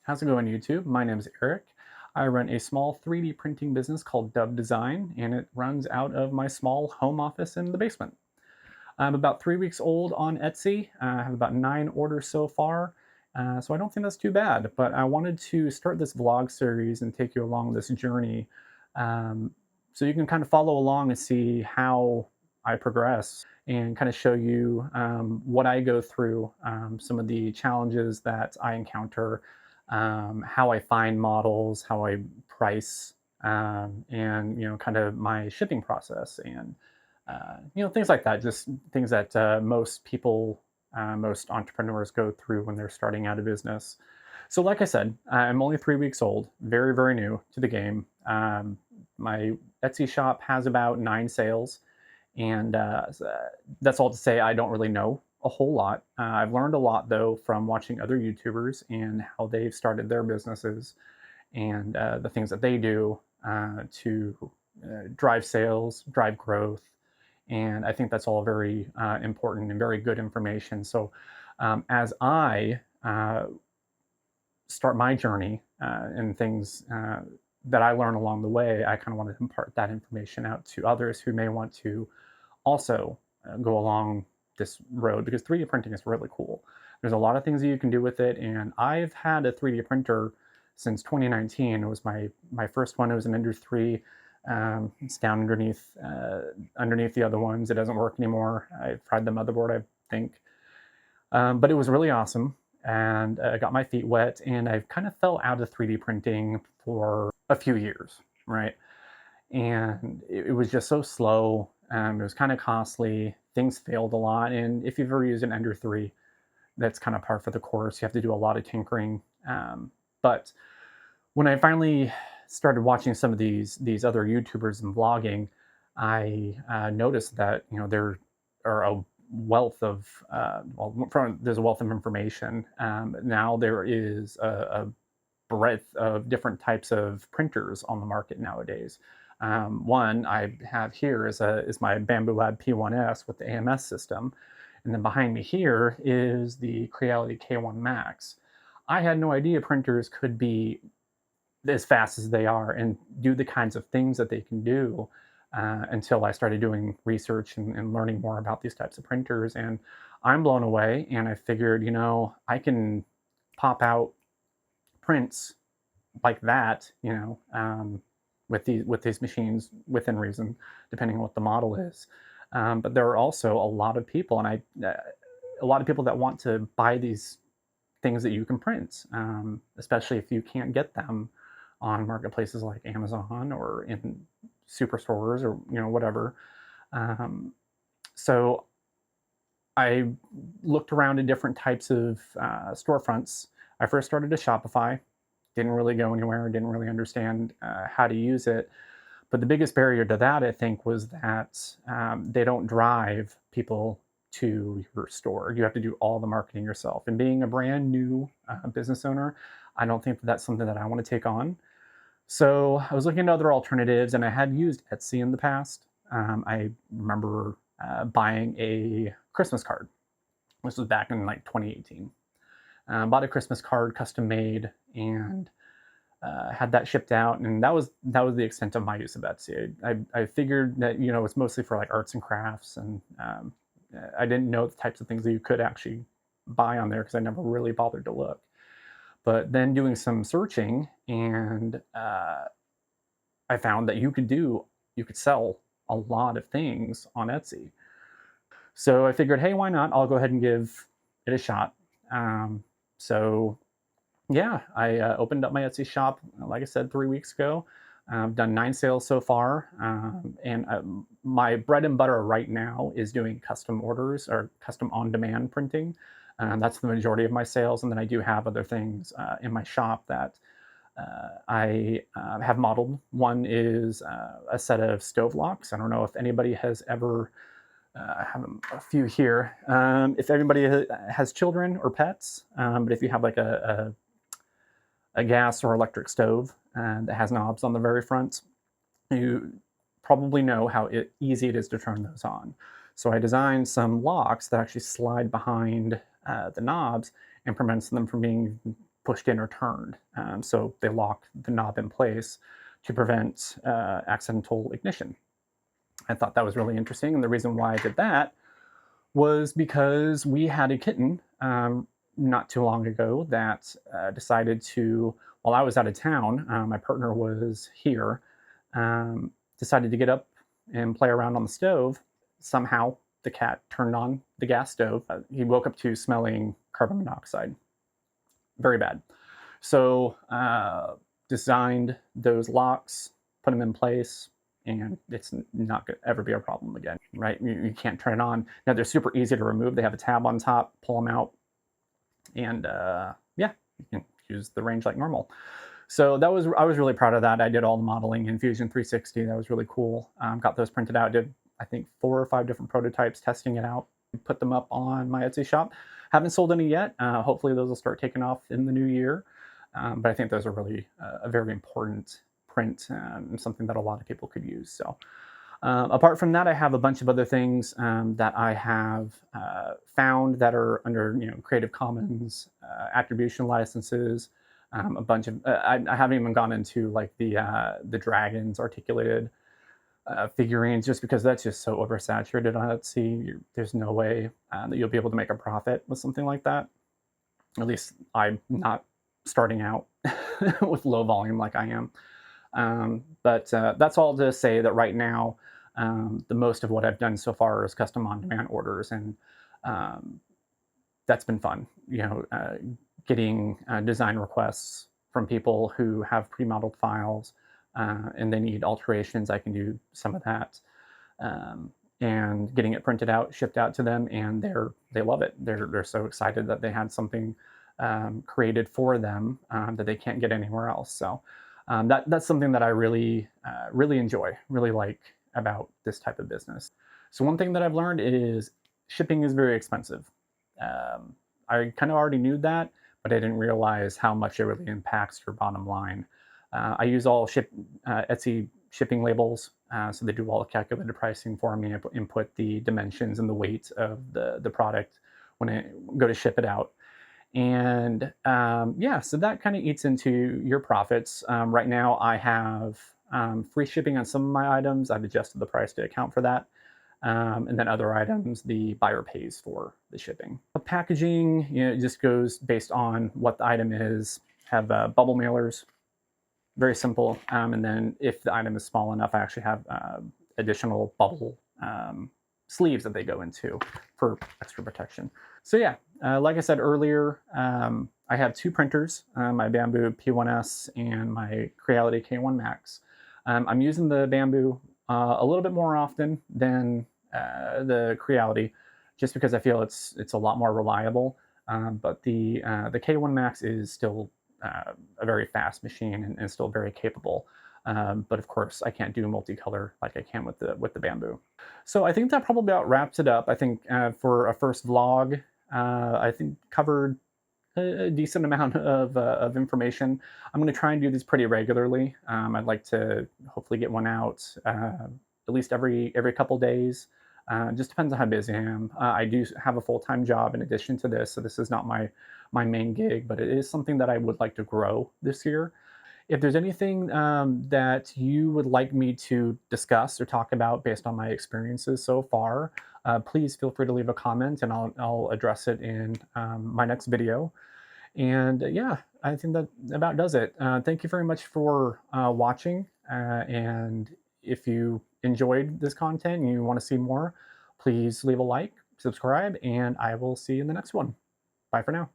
How's it going, YouTube? My name is Eric. I run a small 3D printing business called Dub Design, and it runs out of my small home office in the basement. I'm about 3 weeks old on Etsy. I have about 9 orders so far, so I don't think that's too bad. But I wanted to start this vlog series and take you along this journey, um, so you can kind of follow along and see how I progress and kind of show you what I go through, some of the challenges that I encounter, how I find models, how I price, and kind of my shipping process and things like that. Just things that most people, most entrepreneurs go through when they're starting out a business. So, like I said, I'm only 3 weeks old, very, very new to the game. My Etsy shop has about 9 sales, and that's all to say I don't really know a whole lot. I've learned a lot though from watching other YouTubers and how they've started their businesses and the things that they do to drive sales, drive growth, and I think that's all very important and very good information. So as I start my journey and things that I learn along the way, I kind of want to impart that information out to others who may want to also go along this road, because 3D printing is really cool. There's a lot of things that you can do with it, and I've had a 3D printer since 2019. It was my first one. It was an Ender 3. It's down underneath the other ones. It doesn't work anymore. I've tried the motherboard, I think, but it was really awesome, and I got my feet wet. And I kind of fell out of 3D printing for a few years, right? And it was just so slow. It was kind of costly. Things failed a lot. And if you've ever used an Ender 3, that's kind of par for the course. You have to do a lot of tinkering. But when I finally started watching some of these other YouTubers and vlogging, I noticed that there are a wealth of there's a wealth of information. Now there is a breadth of different types of printers on the market nowadays. One I have here is my Bambu Lab P1S with the AMS system, and then behind me here is the Creality K1 Max. I had no idea printers could be as fast as they are and do the kinds of things that they can do until I started doing research and learning more about these types of printers. And I'm blown away. And I figured, I can pop out prints like that, with these machines within reason, depending on what the model is. But there are also a lot of people, a lot of people that want to buy these things that you can print, especially if you can't get them on marketplaces like Amazon or in superstores or whatever. So I looked around at different types of storefronts. I first started at Shopify. Didn't really go anywhere. Didn't really understand how to use it. But the biggest barrier to that, I think, was that they don't drive people to your store. You have to do all the marketing yourself. And being a brand new business owner, I don't think that that's something that I want to take on. So I was looking at other alternatives, and I had used Etsy in the past. I remember buying a Christmas card. This was back in like 2018. Bought a Christmas card, custom made, and had that shipped out, and that was the extent of my use of Etsy. I figured that it's mostly for like arts and crafts, and I didn't know the types of things that you could actually buy on there because I never really bothered to look. But then doing some searching, and I found that you could sell a lot of things on Etsy. So I figured, hey, why not? I'll go ahead and give it a shot. So yeah, I opened up my Etsy shop, like I said, 3 weeks ago. I've done 9 sales so far, and my bread and butter right now is doing custom orders or custom on-demand printing. That's the majority of my sales, and then I do have other things in my shop that I have modeled. One is a set of stove locks. I don't know if anybody has ever I have a few here. If everybody has children or pets, but if you have like a gas or electric stove that has knobs on the very front, you probably know how easy it is to turn those on. So I designed some locks that actually slide behind the knobs and prevents them from being pushed in or turned. So they lock the knob in place to prevent accidental ignition. I thought that was really interesting. And the reason why I did that was because we had a kitten not too long ago that decided to, while I was out of town, my partner was here, decided to get up and play around on the stove. Somehow the cat turned on the gas stove. He woke up to smelling carbon monoxide. Very bad. So designed those locks, put them in place, and it's not going to ever be a problem again, right? You can't turn it on. Now, they're super easy to remove. They have a tab on top, pull them out, and yeah, you can use the range like normal. So I was really proud of that. I did all the modeling in Fusion 360. That was really cool. Got those printed out. Did, I think, 4 or 5 different prototypes, testing it out. Put them up on my Etsy shop. Haven't sold any yet. Hopefully those will start taking off in the new year. But I think those are really a very important print and something that a lot of people could use. So apart from that, I have a bunch of other things that I have found that are under Creative Commons attribution licenses. A bunch of I haven't even gone into like the dragons articulated figurines, just because that's just so oversaturated on Etsy. There's no way that you'll be able to make a profit with something like that. At least I'm not starting out with low volume like I am. But that's all to say that right now, the most of what I've done so far is custom on-demand orders, and that's been fun. Getting design requests from people who have pre-modeled files and they need alterations. I can do some of that, and getting it printed out, shipped out to them, and they love it. They're so excited that they had something created for them that they can't get anywhere else. So that's something that I really enjoy, really like about this type of business. So one thing that I've learned is shipping is very expensive. I kind of already knew that, but I didn't realize how much it really impacts your bottom line. I use all Etsy shipping labels, so they do all the calculated pricing for me. I input the dimensions and the weight of the product when I go to ship it out. And yeah, so that kind of eats into your profits. Right now, I have free shipping on some of my items. I've adjusted the price to account for that. And then other items, the buyer pays for the shipping. The packaging, it just goes based on what the item is. Have bubble mailers, very simple. And then if the item is small enough, I actually have additional bubble sleeves that they go into for extra protection. So yeah, like I said earlier, I have 2 printers, my Bambu P1S and my Creality K1 Max. I'm using the Bambu a little bit more often than the Creality, just because I feel it's a lot more reliable. But the K1 Max is still a very fast machine and still very capable. But of course, I can't do multicolor like I can with the Bambu. So I think that probably about wraps it up. I think for a first vlog, I think covered a decent amount of information. I'm going to try and do these pretty regularly. I'd like to hopefully get one out at least every couple days. Just depends on how busy I am. I do have a full-time job in addition to this, so this is not my main gig, but it is something that I would like to grow this year. If there's anything that you would like me to discuss or talk about based on my experiences so far, please feel free to leave a comment, and I'll address it in my next video. And yeah, I think that about does it. Thank you very much for watching. And if you enjoyed this content and you want to see more, please leave a like, subscribe, and I will see you in the next one. Bye for now.